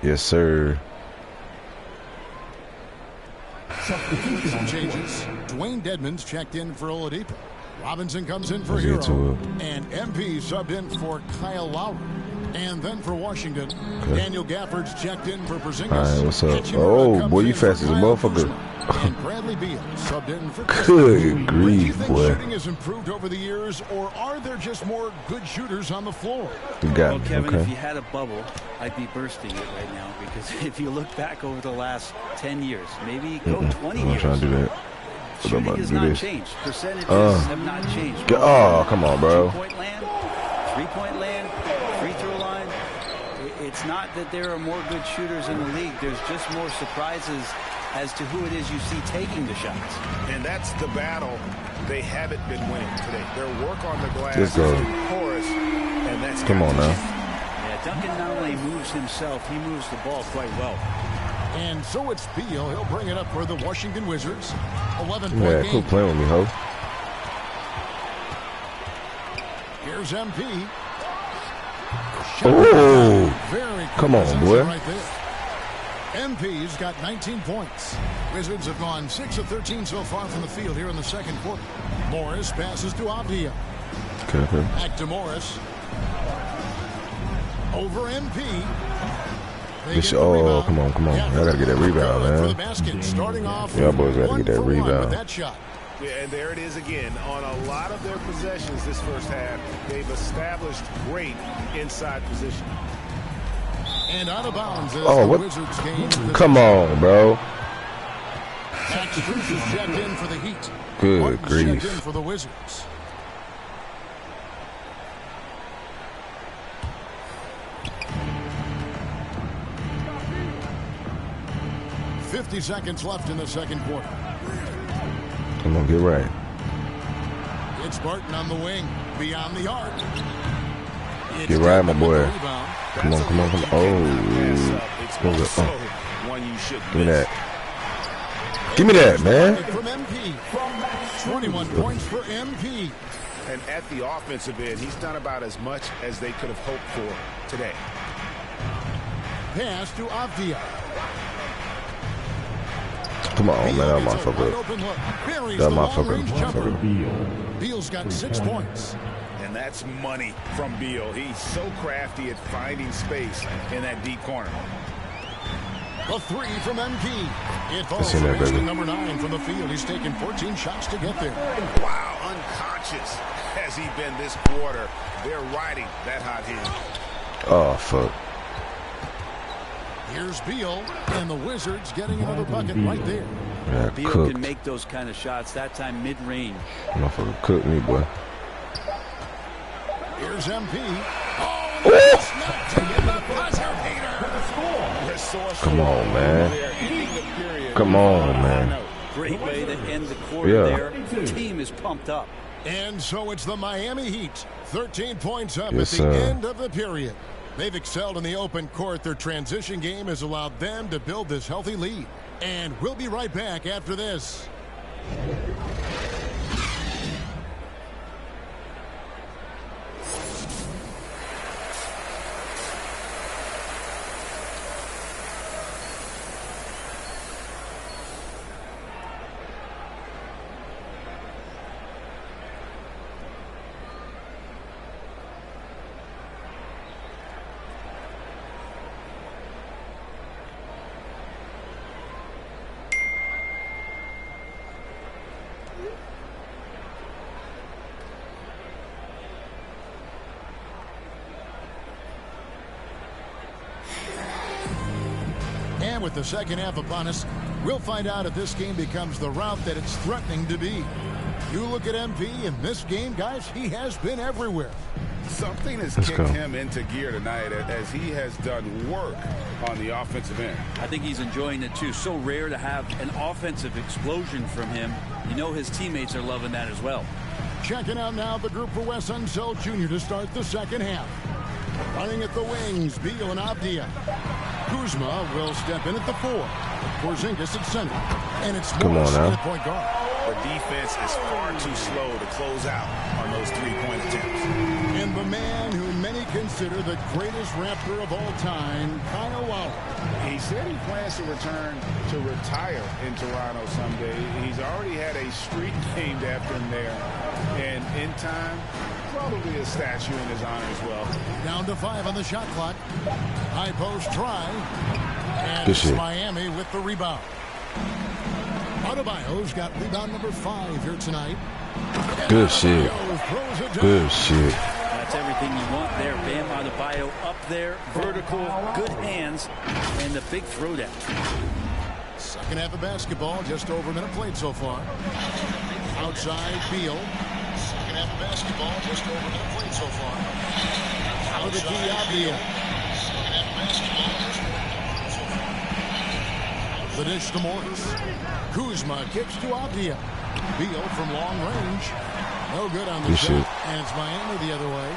Yes, sir. Substitution changes. Dwayne Dedmon's checked in for Oladipo. Robinson comes in for Hero. And MP subbed in for Kyle Lowry. And then for Washington, Daniel Gafford's checked in for Porzingis. All right, what's up? Oh, boy, you fast as a motherfucker. And Bradley Beal subbed in for Good grief, do you think boy. shooting has improved over the years, or are there just more good shooters on the floor? You got well, Kevin, okay. if you had a bubble, I'd be bursting it right now, because if you look back over the last 10 years, maybe go 20 years. I'm trying to do that. Shooting has not changed. Percentages have not changed. Oh, come on, bro. Two-point land, three-point land, free throw line. It's not that there are more good shooters in the league. There's just more surprises as to who it is you see taking the shots. And that's the battle they haven't been winning today. Their work on the glass is porous, and that's come on now. Yeah, Duncan not only moves himself, he moves the ball quite well. And so it's Beal. He'll bring it up for the Washington Wizards. 11-point Yeah, game. quit playing with me, ho. Here's MP. Oh, come on, boy. Right there. MP's got 19 points. Wizards have gone 6 of 13 so far from the field here in the second quarter. Morris passes to Avdia. Okay. Back to Morris. Over MP. Oh, come on. Y'all got to get that rebound, For the man. basket, starting off Y'all boys got to get that rebound. That shot. Yeah, and there it is again. On a lot of their possessions this first half, they've established great inside position. And out of bounds as the Wizards game. Come on, bro. Max Strus is checked in for the Heat. Good Martin's grief. checked in for the Wizards. .50 seconds left in the second quarter. Come on, get right. It's Barton on the wing, beyond the arc. Get right, my boy. Come on. Oh, give me that. Give me that, man. From MP. 21 points for MP. And at the offensive end, he's done about as much as they could have hoped for today. Pass to Avdia. Come on, man. That motherfucker. That motherfucker. Beal's got 6 points. And that's money from Beal. He's so crafty at finding space in that deep corner. A 3 from MP. It falls for number 9 from the field. He's taken 14 shots to get there. Wow, unconscious has he been this quarter. They're riding that hot hand. Oh, fuck. Here's Beal, and the Wizards getting another bucket right there. Yeah, Beal cooked. can make those kind of shots, that time mid-range. Motherfucker cooked me, boy. Here's MP. Oh, come on, man. Come on, man. Great way to end the quarter there. The team is pumped up. And so it's the Miami Heat. 13 points up Yes, at the end of the period. They've excelled in the open court. Their transition game has allowed them to build this healthy lead. And we'll be right back after this. And with the second half upon us, we'll find out if this game becomes the route that it's threatening to be. You look at MP in this game, guys, he has been everywhere. Something has kicked him into gear tonight as he has done work on the offensive end. I think he's enjoying it too. So rare to have an offensive explosion from him. You know his teammates are loving that as well. Checking out now the group for Wes Unseld Jr. to start the second half. Running at the wings, Beal and Avdia. Kuzma will step in at the 4. Porzingis at center. And it's Morris at point guard. The defense is far too slow to close out on those three-point attempts. And the man who many consider the greatest Raptor of all time, Kyle Lowry. He said he plans to return to retire in Toronto someday. He's already had a street named after him there. And in time, probably a statue in his honor as well. Down to 5 on the shot clock. High post try. And Good it's shit. Miami with the rebound. Adebayo's got rebound number 5 here tonight. Good shit. Good shit. That's everything you want there. Bam Adebayo up there, vertical, good hands, and the big throwdown. Second half of basketball, just over a minute played so far. Outside Beal. Second half of basketball, just over a minute played so far. Out of the key, Beal. Second half of basketball, just over a minute played so far. The dish to Morris. Kuzma kicks to Avdia. Beal from long range. No good on the Good shot. shit. And it's Miami the other way.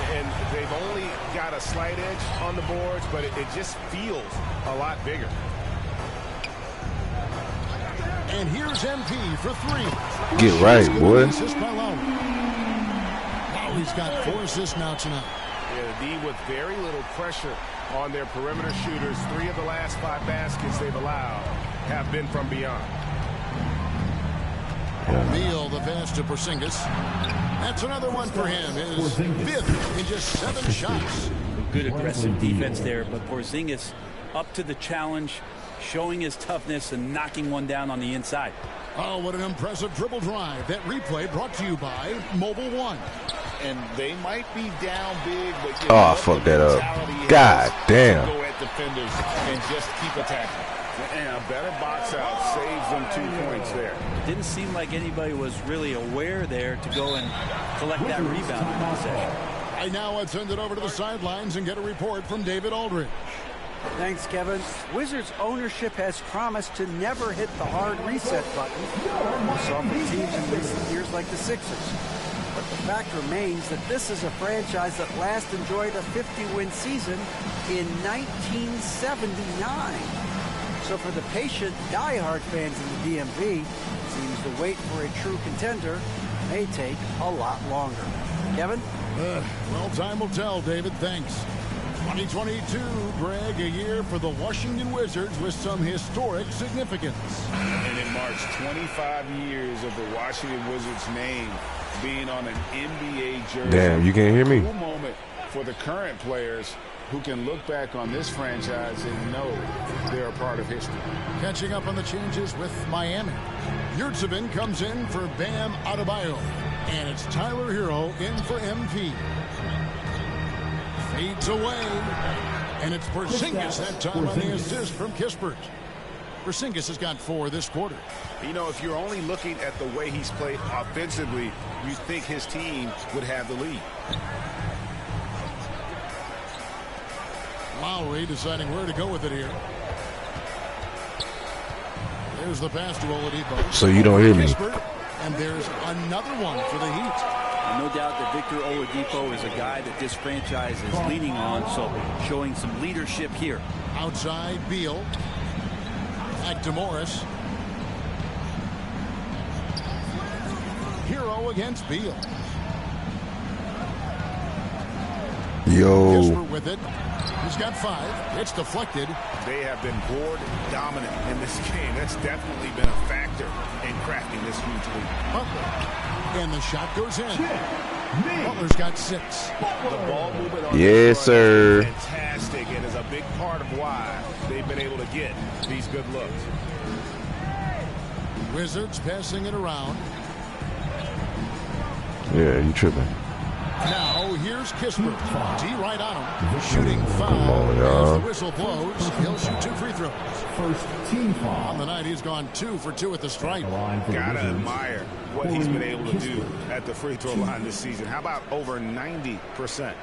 And they've only got a slight edge on the boards, but it just feels a lot bigger. And here's MP for 3. Get right, boy. Assist by Lowry. Lowry's got 4 assists now tonight. Yeah, the D with very little pressure on their perimeter shooters. 3 of the last 5 baskets they've allowed have been from beyond. Beal, the pass to Porzingis. That's another one for him. His 5th in just 7 shots. Good aggressive defense there, but Porzingis up to the challenge, showing his toughness and knocking one down on the inside. Oh, what an impressive dribble drive. That replay brought to you by Mobile One. And they might be down big, but you Oh, know I what fucked the that up. mentality God is damn. to go at defenders and just keep attacking. And a better box out saves them 2 points there. It didn't seem like anybody was really aware there to go and collect that rebound in the possession. And now let's send it over to the sidelines and get a report from David Aldridge. Thanks, Kevin. Wizards ownership has promised to never hit the hard reset button. We saw from teams in recent years like the Sixers. But the fact remains that this is a franchise that last enjoyed a 50-win season in 1979. So for the patient, diehard fans in the DMV, it seems the wait for a true contender may take a lot longer. Kevin? Well, time will tell, David. Thanks. 2022, Greg, a year for the Washington Wizards with some historic significance. And it marks 25 years of the Washington Wizards name being on an NBA jersey. Damn, you can't hear me? Cool moment for the current players who can look back on this franchise and know they're a part of history. Catching up on the changes with Miami. Yurtsevin comes in for Bam Adebayo. And it's Tyler Hero in for MP. Fades away. And it's Porzingis that time on the assist from Kispert. Porzingis has got 4 this quarter. You know, if you're only looking at the way he's played offensively, you think his team would have the lead. Lowry deciding where to go with it here. There's the pass to Oladipo. So you don't hear me. And there's another one for the Heat. No doubt that Victor Oladipo is a guy that this franchise is leaning on, so showing some leadership here. Outside Beal. Back to Morris. Hero against Beal. Yo. Kispert with it. He's got 5. It's deflected. They have been board dominant in this game. That's definitely been a factor in cracking this huge lead. Butler. And the shot goes in. Butler's got 6. The ball movement on Yes, this sir. is fantastic and is a big part of why they've been able to get these good looks. Wizards passing it around. Yeah, you tripping. Now here's Kispert. D right on him. Shooting foul. Come on, As y'all. the whistle blows, he'll shoot 2 free throws. First team foul. On the night, he's gone 2 for 2 at the stripe. Gotta admire what he's been able to do at the free throw line this season. How about over 90%?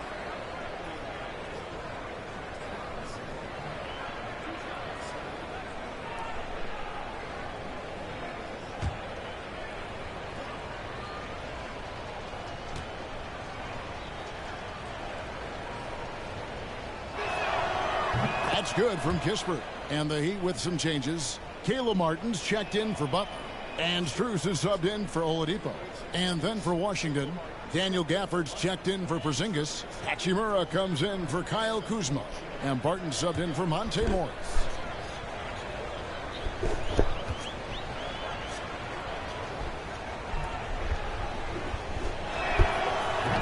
That's good from Kispert. And the Heat with some changes. Caleb Martin's checked in for Butler. And Strus is subbed in for Oladipo. And then for Washington, Daniel Gafford's checked in for Porzingis. Hachimura comes in for Kyle Kuzma. And Barton subbed in for Monte Morris.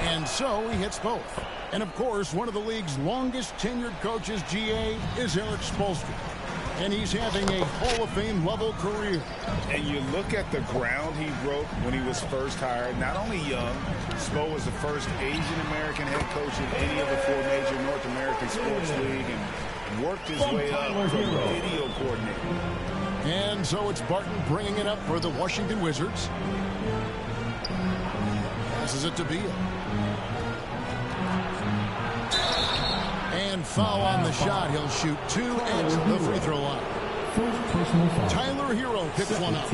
And so he hits both. And of course, one of the league's longest tenured coaches, GA, is Eric Spoelstra. And he's having a Hall of Fame level career. And you look at the ground he broke when he was first hired. Not only young, Spo was the first Asian American head coach in any of the 4 major North American sports league, and worked his way up to video coordinator. And so it's Barton bringing it up for the Washington Wizards. Passes it to Beal. And foul on the shot. He'll shoot 2 at the free throw line. Tyler Hero picks one up.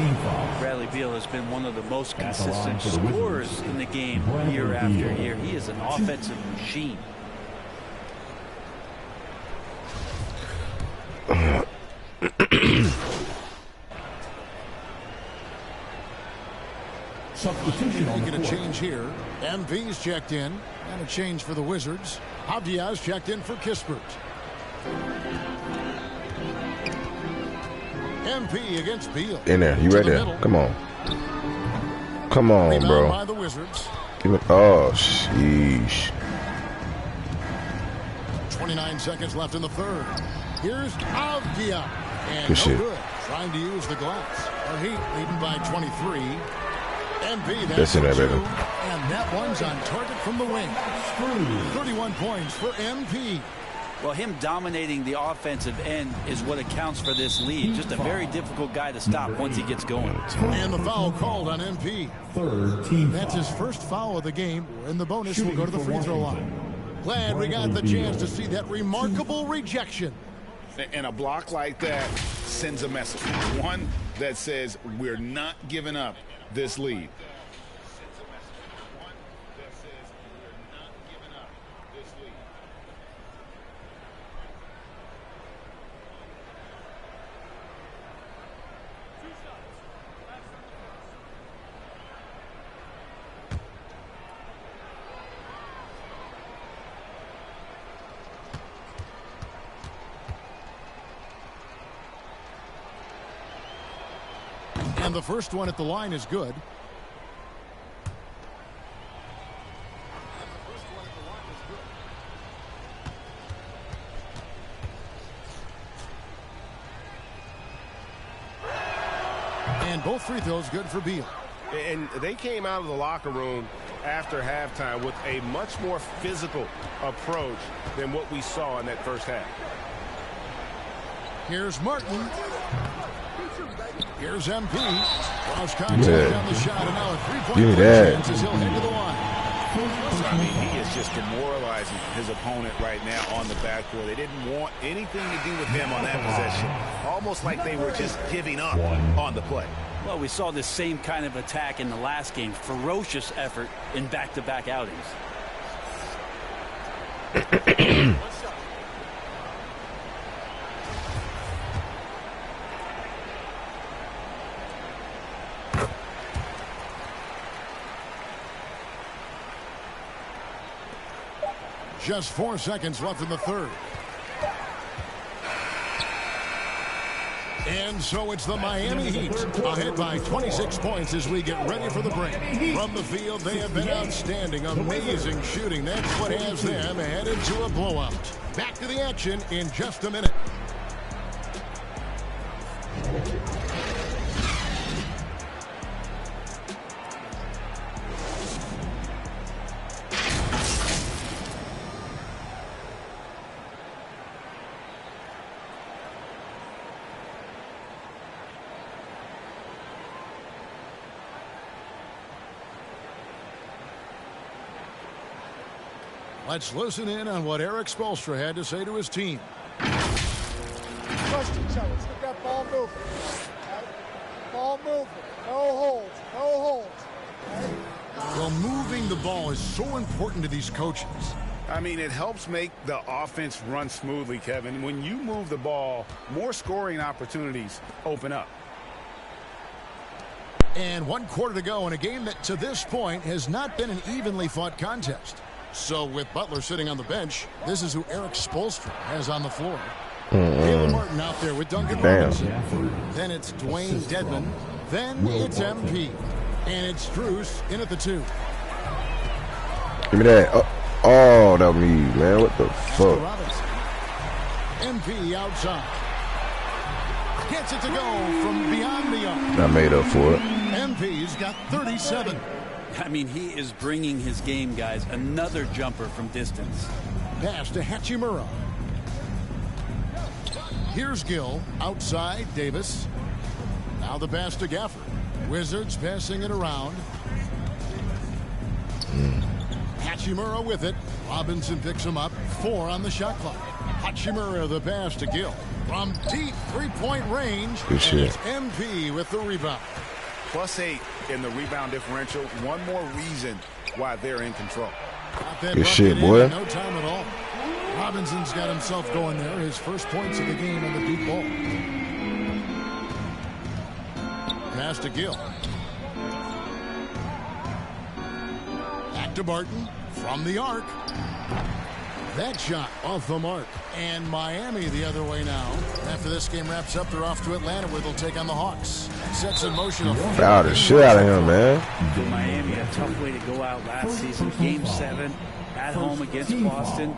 Bradley Beal has been one of the most consistent scorers in the game year after year. He is an offensive machine. Substitution making a change here. MV's checked in. And a change for the Wizards. Avdia's checked in for Kispert. MP against Beal. In there. You right there. Come on. Come on, bro. By the Wizards. Give it. Oh, sheesh. 29 seconds left in the third. Here's Avdia. And good shit. Good. Trying to use the glass. The Heat leading by 23. MP, that's in there, baby. And that one's on target from the wing. 31 points for MP. Well, him dominating the offensive end is what accounts for this lead. Just a very difficult guy to stop once he gets going. And the foul called on MP. Third team. That's his first foul of the game. And the bonus will go to the free throw line. Glad we got the chance to see that remarkable rejection. And a block like that sends a message. One that says we're not giving up this lead. And the first one at the line is good. And both free throws good for Beal. And they came out of the locker room after halftime with a much more physical approach than what we saw in that first half. Here's Martin. Here's MP. Cross contact down the shot, and now a three-point chance as he'll head to the line. I mean, he is just demoralizing his opponent right now on the backcourt. They didn't want anything to do with him on that possession. Almost like they were just giving up on the play. Well, we saw this same kind of attack in the last game. Ferocious effort in back-to-back outings. Just 4 seconds left in the third. And so it's the Miami Heat ahead by 26 points as we get ready for the break. From the field, they have been outstanding. Amazing shooting. That's what has them headed to a blowout. Back to the action in just a minute. Let's listen in on what Eric Spoelstra had to say to his team. Trust each other. Let's get that ball moving. Right? Ball moving. No holds. No holds. Right? Well, moving the ball is so important to these coaches. I mean, it helps make the offense run smoothly, Kevin. When you move the ball, more scoring opportunities open up. And 1 quarter to go in a game that to this point has not been an evenly fought contest. So with Butler sitting on the bench, this is who Eric Spoelstra has on the floor. Caleb Martin out there with Duncan Robinson. Then it's Dwayne Dedmon. Then it's MP. And it's Strus in at the 2. Give me that. Oh, that me, man. What the fuck? MP outside. Gets it to go from beyond the arc. I made up for it. MP's got 37. I mean, he is bringing his game, guys. Another jumper from distance. Pass to Hachimura. Here's Gill. Outside, Davis. Now the pass to Gafford. Wizards passing it around. Hachimura with it. Robinson picks him up. 4 on the shot clock. Hachimura the pass to Gill. From deep three-point range. Good shit. It's MP with the rebound. +8 in the rebound differential. One more reason why they're in control. Good shit, boy. No time at all. Robinson's got himself going there. His first points of the game on the deep ball. Pass to Gill. Back to Barton from the arc. That shot off the mark. And Miami the other way now. After this game wraps up, they're off to Atlanta where they'll take on the Hawks. Sets in motion. Foul the shit out of him, man. Miami, a tough way to go out last season. Game 7 at home against Boston.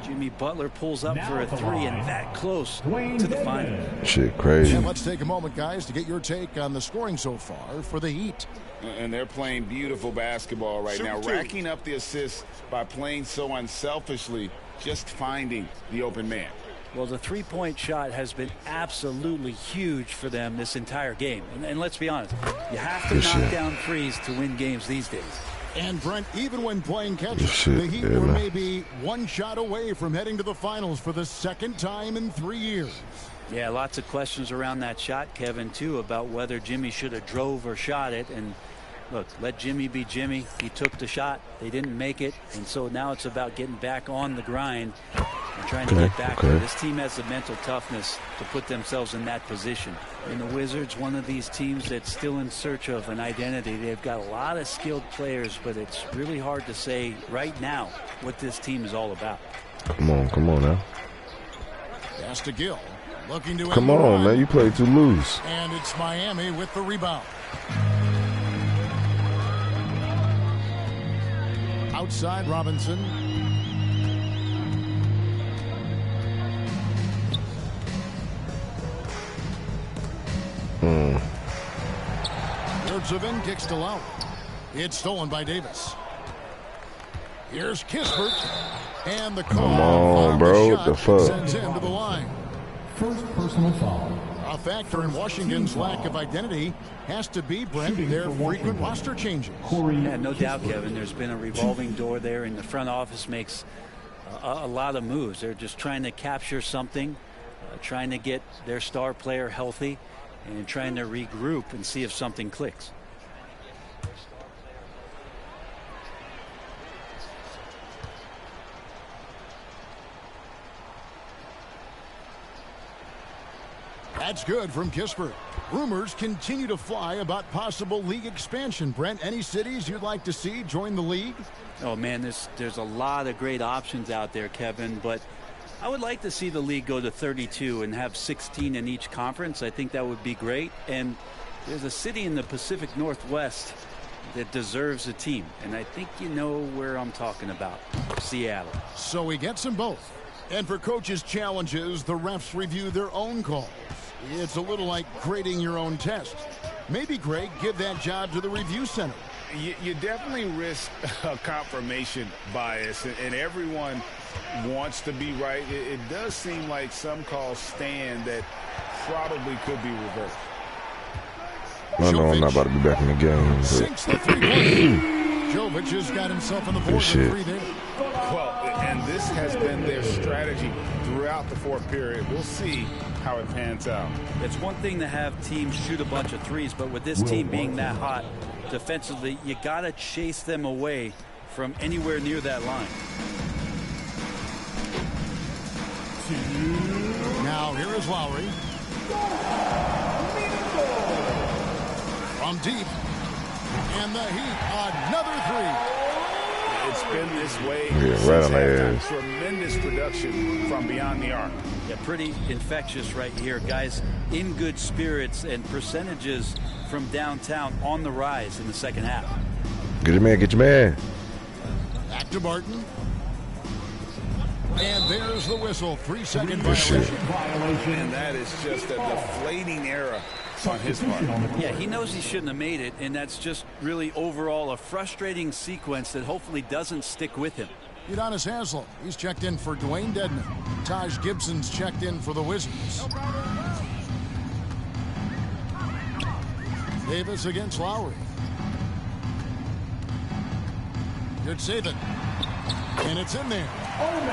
Jimmy Butler pulls up for a 3 and that close to the final. Shit crazy. And let's take a moment, guys, to get your take on the scoring so far for the Heat. And they're playing beautiful basketball right now, racking up the assists by playing so unselfishly, just finding the open man. Well, the three-point shot has been absolutely huge for them this entire game. And let's be honest, you have to knock down threes to win games these days. And Brent, even when playing catch, the Heat were maybe 1 shot away from heading to the finals for the second time in 3 years. Yeah, lots of questions around that shot, Kevin, too, about whether Jimmy should have drove or shot it. And look, let Jimmy be Jimmy. He took the shot. They didn't make it. And so now it's about getting back on the grind and trying to get back there. This team has the mental toughness to put themselves in that position. And the Wizards, one of these teams that's still in search of an identity. They've got a lot of skilled players, but it's really hard to say right now what this team is all about. Come on now. Pass to Gill. Looking to come on, man. You play too loose. And it's Miami with the rebound. Outside Robinson. Yurtseven kicks to Lowry. It's stolen by Davis. Here's Kispert. And the call. Come on, bro. What the fuck? Sends him to the line. First personal foul. A factor in Washington's lack of identity has to be, Brent, their frequent roster changes. Yeah, no doubt, Kevin. There's been a revolving door there, and the front office makes a lot of moves. They're just trying to capture something, trying to get their star player healthy, and trying to regroup and see if something clicks. That's good from Kispert. Rumors continue to fly about possible league expansion. Brent, any cities you'd like to see join the league? Oh, man, there's a lot of great options out there, Kevin, but I would like to see the league go to 32 and have 16 in each conference. I think that would be great. And there's a city in the Pacific Northwest that deserves a team, and I think you know where I'm talking about. Seattle. So he gets them both. And for coaches' challenges, the refs review their own calls. It's a little like grading your own test. Maybe, Greg, give that job to the review center. You definitely risk a confirmation bias, and everyone wants to be right. It does seem like some calls stand that probably could be reversed. I know I'm not about to be back in the game. Sinks the three-pointer. Jovic has got himself on the board with 3 there. Well, and this has been their strategy throughout the fourth period. We'll see how it pans out. It's one thing to have teams shoot a bunch of threes, but with this team being that hot defensively, you got to chase them away from anywhere near that line. Now here is Lowry. From deep. And the Heat, another three. It's been this way Yeah, right on the halftime. edge. Tremendous production from beyond the arc. Yeah, pretty infectious right here. Guys in good spirits and percentages from downtown on the rise in the second half. Get your man, get your man. Back to Barton. And there's the whistle. 3-second Good shit. violation. And that is just a deflating error on his part. Yeah, he knows he shouldn't have made it, and that's just really overall a frustrating sequence that hopefully doesn't stick with him. Udonis Haslem, he's checked in for Dwayne Dedman. Taj Gibson's checked in for the Wizards. Davis against Lowry. Good save it. And it's in there.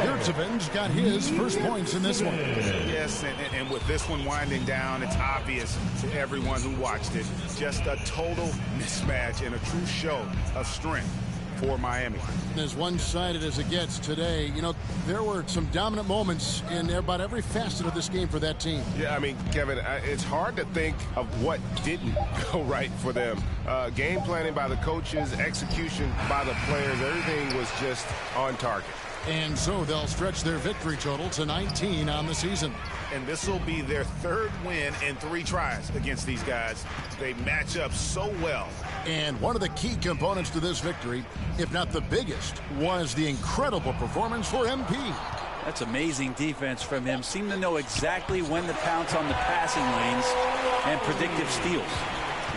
Yurtseven's got his first points in this one. Yes, and with this one winding down, it's obvious to everyone who watched it. Just a total mismatch and a true show of strength for Miami. As one-sided as it gets today, you know, there were some dominant moments in about every facet of this game for that team. Yeah, I mean, Kevin, it's hard to think of what didn't go right for them. Game planning by the coaches, execution by the players, everything was just on target. And so they'll stretch their victory total to 19 on the season. And this will be their third win in 3 tries against these guys. They match up so well. And one of the key components to this victory, if not the biggest, was the incredible performance for MP. That's amazing defense from him. Seemed to know exactly when to pounce on the passing lanes and predictive steals.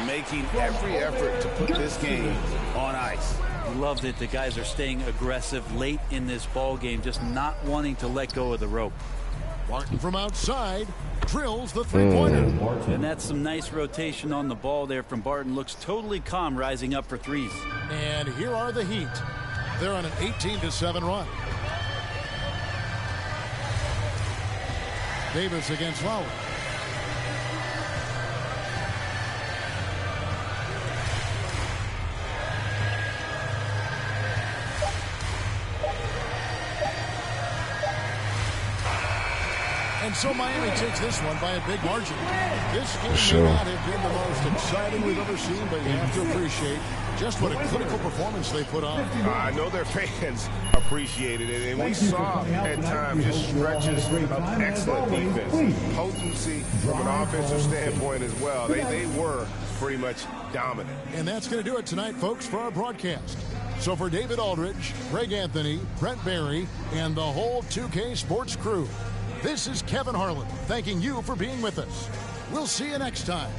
Making every effort to put this game on ice. Loved it. The guys are staying aggressive late in this ball game, just not wanting to let go of the rope. Barton from outside drills the three-pointer. And that's some nice rotation on the ball there from Barton. Looks totally calm rising up for threes. And here are the Heat. They're on an 18-7 run. Davis against Lowry. And so Miami takes this one by a big margin. This game may not have been the most exciting we've ever seen, but you have to appreciate just what a clinical performance they put on. I know their fans appreciated it, and we saw at times just stretches of excellent defense, potency from an offensive standpoint as well. They were pretty much dominant. And that's going to do it tonight, folks, for our broadcast. So for David Aldridge, Greg Anthony, Brent Barry, and the whole 2K Sports crew, this is Kevin Harlan thanking you for being with us. We'll see you next time.